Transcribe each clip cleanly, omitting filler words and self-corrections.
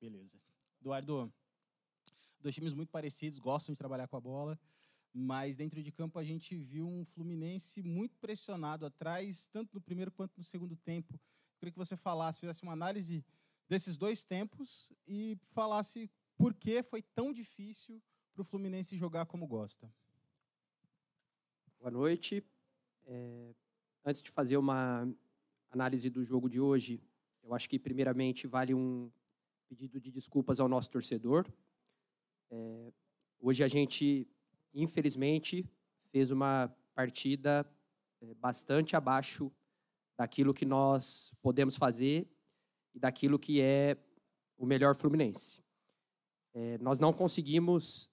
Beleza. Eduardo, dois times muito parecidos, gostam de trabalhar com a bola, mas dentro de campo a gente viu um Fluminense muito pressionado atrás, tanto no primeiro quanto no segundo tempo. Eu queria que você fizesse uma análise desses dois tempos e falasse por que foi tão difícil para o Fluminense jogar como gosta. Boa noite. Antes de fazer uma análise do jogo de hoje, eu acho que, primeiramente, vale um pedido de desculpas ao nosso torcedor. Hoje a gente, infelizmente, fez uma partida bastante abaixo daquilo que nós podemos fazer e daquilo que é o melhor Fluminense. Nós não conseguimos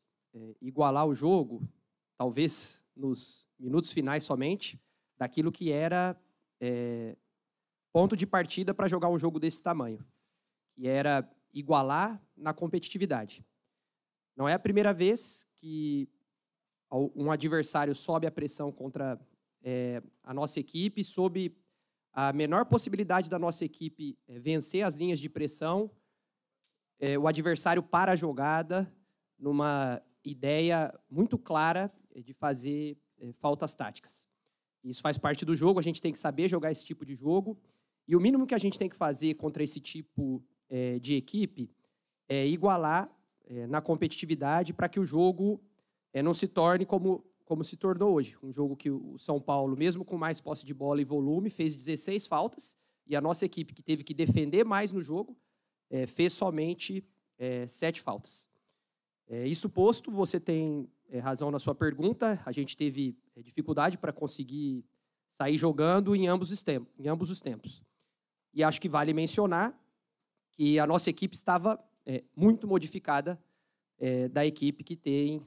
igualar o jogo, talvez nos minutos finais somente, daquilo que era ponto de partida para jogar um jogo desse tamanho, que era igualar na competitividade. Não é a primeira vez que um adversário sobe a pressão contra a nossa equipe, sob a menor possibilidade da nossa equipe vencer as linhas de pressão, o adversário para a jogada numa ideia muito clara de fazer faltas táticas. Isso faz parte do jogo, a gente tem que saber jogar esse tipo de jogo, e o mínimo que a gente tem que fazer contra esse tipo de equipe é igualar na competitividade para que o jogo não se torne como se tornou hoje. Um jogo que o São Paulo, mesmo com mais posse de bola e volume, fez 16 faltas, e a nossa equipe, que teve que defender mais no jogo, fez somente 7 faltas. Isso posto, você tem razão na sua pergunta, a gente teve dificuldade para conseguir sair jogando em ambos os tempos. E acho que vale mencionar que a nossa equipe estava muito modificada da equipe que tem,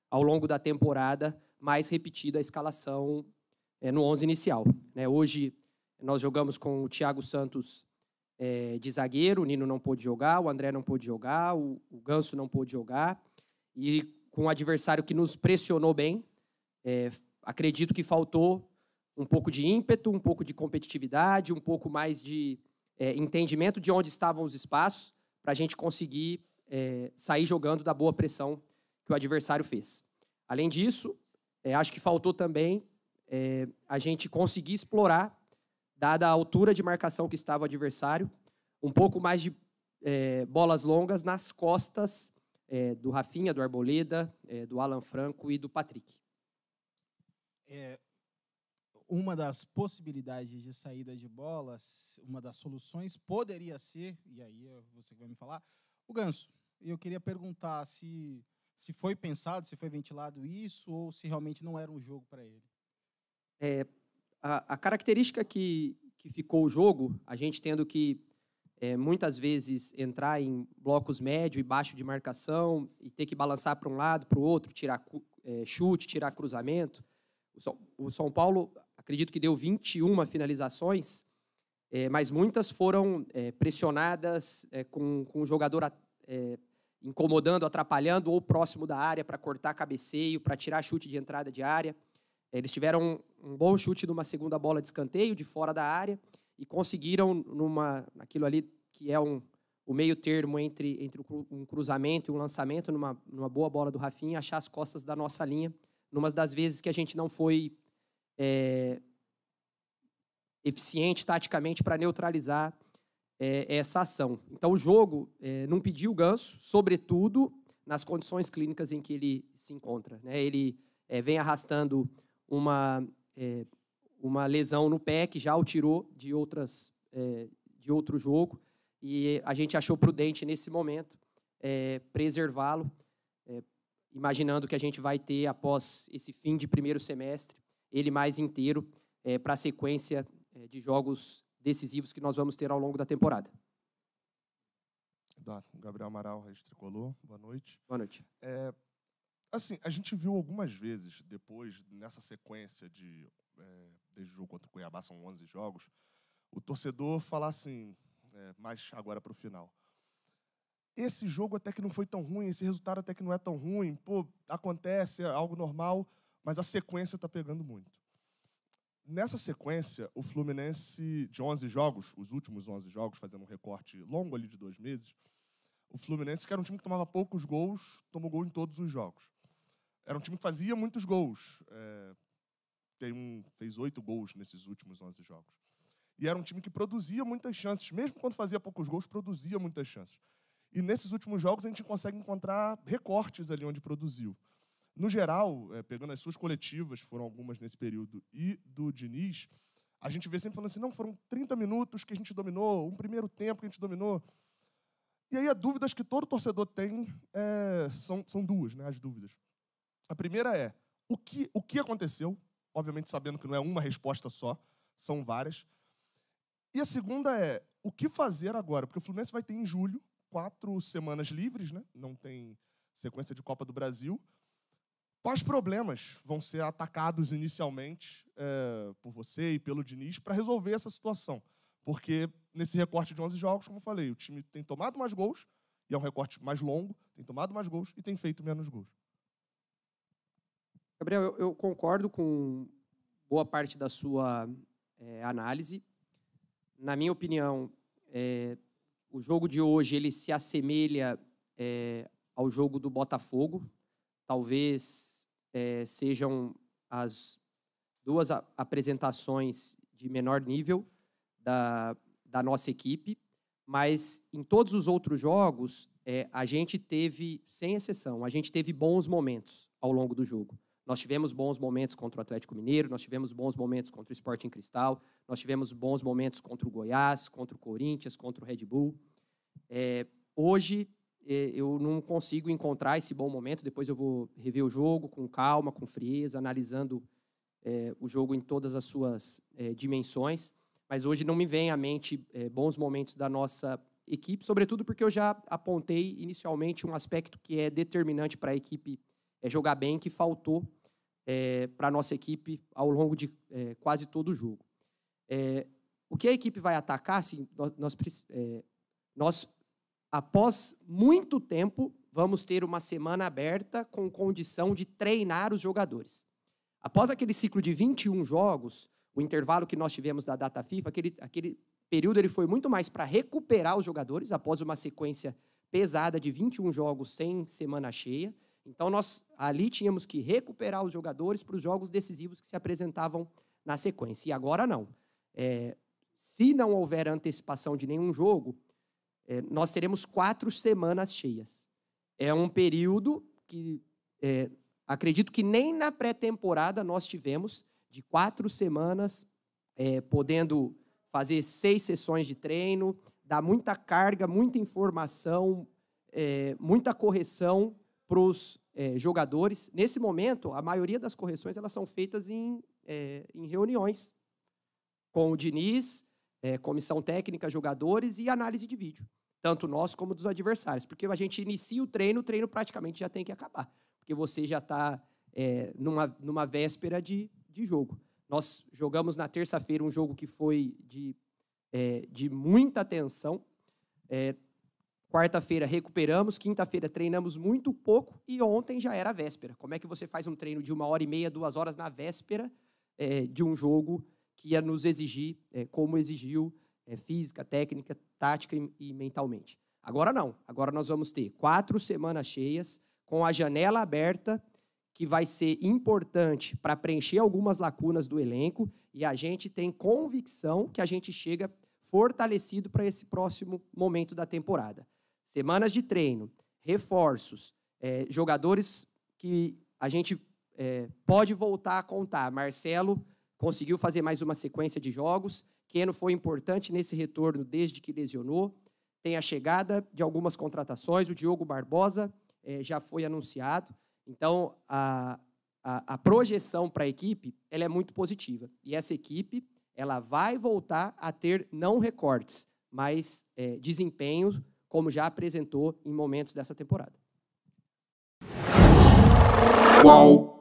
ao longo da temporada, mais repetida a escalação no 11 inicial. Hoje, nós jogamos com o Thiago Santos de zagueiro, o Nino não pôde jogar, o André não pôde jogar, o Ganso não pôde jogar, e com um adversário que nos pressionou bem, acredito que faltou um pouco de ímpeto, um pouco de competitividade, um pouco mais de entendimento de onde estavam os espaços, para a gente conseguir sair jogando da boa pressão que o adversário fez. Além disso, acho que faltou também a gente conseguir explorar, dada a altura de marcação que estava o adversário, um pouco mais de bolas longas nas costas do Rafinha, do Arboleda, do Alan Franco e do Patrick. Uma das possibilidades de saída de bolas, uma das soluções poderia ser, e aí você vai me falar, o Ganso. Eu queria perguntar se foi pensado, se foi ventilado isso, ou se realmente não era um jogo para ele. A característica que ficou o jogo, a gente tendo que muitas vezes entrar em blocos médio e baixo de marcação e ter que balançar para um lado, para o outro, tirar chute, tirar cruzamento. O São Paulo, acredito que deu 21 finalizações, mas muitas foram pressionadas com o jogador incomodando, atrapalhando ou próximo da área para cortar cabeceio, para tirar chute de entrada de área. Eles tiveram um bom chute numa segunda bola de escanteio, de fora da área, e conseguiram, naquilo ali que é o meio termo entre um cruzamento e um lançamento, numa boa bola do Rafinha, achar as costas da nossa linha, numa das vezes que a gente não foi eficiente taticamente para neutralizar essa ação. Então, o jogo não pediu o Ganso, sobretudo nas condições clínicas em que ele se encontra. Ele vem arrastando uma lesão no pé, que já o tirou de outro jogo, e a gente achou prudente, nesse momento, preservá-lo, imaginando que a gente vai ter, após esse fim de primeiro semestre, ele mais inteiro para a sequência de jogos decisivos que nós vamos ter ao longo da temporada. Gabriel Amaral, Rede Tricolor, boa noite. Boa noite. Assim, a gente viu algumas vezes, depois, nessa sequência desde o jogo contra o Cuiabá, são 11 jogos, o torcedor falar assim, mais agora para o final. Esse jogo até que não foi tão ruim, esse resultado até que não é tão ruim, acontece, é algo normal, mas a sequência está pegando muito. Nessa sequência, o Fluminense, de 11 jogos, os últimos 11 jogos, fazendo um recorte longo ali de 2 meses, O Fluminense, que era um time que tomava poucos gols, tomou gol em todos os jogos. Era um time que fazia muitos gols. Fez 8 gols nesses últimos 11 jogos. E era um time que produzia muitas chances. Mesmo quando fazia poucos gols, produzia muitas chances. E nesses últimos jogos a gente consegue encontrar recortes ali onde produziu. No geral, pegando as suas coletivas, foram algumas nesse período, e do Diniz, a gente vê sempre falando assim, não, foram 30 minutos que a gente dominou, um primeiro tempo que a gente dominou. E aí, as dúvidas que todo torcedor tem são duas, né, as dúvidas. A primeira é, o que aconteceu? Obviamente, sabendo que não é uma resposta só, são várias. E a segunda é, o que fazer agora? Porque o Fluminense vai ter em julho 4 semanas livres, né? Não tem sequência de Copa do Brasil. Quais problemas vão ser atacados inicialmente por você e pelo Diniz para resolver essa situação? Porque nesse recorte de 11 jogos, como eu falei, o time tem tomado mais gols, e é um recorte mais longo, tem tomado mais gols e tem feito menos gols. Gabriel, eu concordo com boa parte da sua análise. Na minha opinião, o jogo de hoje ele se assemelha ao jogo do Botafogo. Talvez sejam as 2 apresentações de menor nível da nossa equipe, mas em todos os outros jogos, a gente teve, sem exceção, a gente teve bons momentos ao longo do jogo. Nós tivemos bons momentos contra o Atlético Mineiro, nós tivemos bons momentos contra o Sporting Cristal, nós tivemos bons momentos contra o Goiás, contra o Corinthians, contra o Red Bull. Hoje, eu não consigo encontrar esse bom momento, depois eu vou rever o jogo com calma, com frieza, analisando o jogo em todas as suas dimensões, mas hoje não me vem à mente bons momentos da nossa equipe, sobretudo porque eu já apontei inicialmente um aspecto que é determinante para a equipe jogar bem, que faltou para a nossa equipe ao longo de quase todo o jogo. O que a equipe vai atacar, assim, nós, após muito tempo, vamos ter uma semana aberta com condição de treinar os jogadores. Após aquele ciclo de 21 jogos, o intervalo que nós tivemos da data FIFA, aquele período ele foi muito mais para recuperar os jogadores, após uma sequência pesada de 21 jogos sem semana cheia. Então, nós ali tínhamos que recuperar os jogadores para os jogos decisivos que se apresentavam na sequência. E agora não. Se não houver antecipação de nenhum jogo, nós teremos 4 semanas cheias. É um período que acredito que nem na pré-temporada nós tivemos, de 4 semanas, podendo fazer 6 sessões de treino, dar muita carga, muita informação, muita correção para os jogadores. Nesse momento, a maioria das correções elas são feitas em reuniões com o Diniz, comissão técnica, jogadores e análise de vídeo, tanto nós como dos adversários, porque a gente inicia o treino praticamente já tem que acabar, porque você já está numa véspera de jogo. Nós jogamos na terça-feira um jogo que foi de muita tensão. Quarta-feira recuperamos, quinta-feira treinamos muito pouco e ontem já era a véspera. Como é que você faz um treino de 1h30, 2 horas na véspera de um jogo que ia nos exigir, como exigiu, física, técnica, tática e mentalmente? Agora não. Agora nós vamos ter 4 semanas cheias, com a janela aberta, que vai ser importante para preencher algumas lacunas do elenco, e a gente tem convicção que a gente chega fortalecido para esse próximo momento da temporada. Semanas de treino, reforços, jogadores que a gente pode voltar a contar. Marcelo conseguiu fazer mais uma sequência de jogos. Keno foi importante nesse retorno desde que lesionou. Tem a chegada de algumas contratações. O Diogo Barbosa já foi anunciado. Então, a projeção para a equipe ela é muito positiva. E essa equipe ela vai voltar a ter não recortes, mas desempenho, como já apresentou em momentos dessa temporada. Qual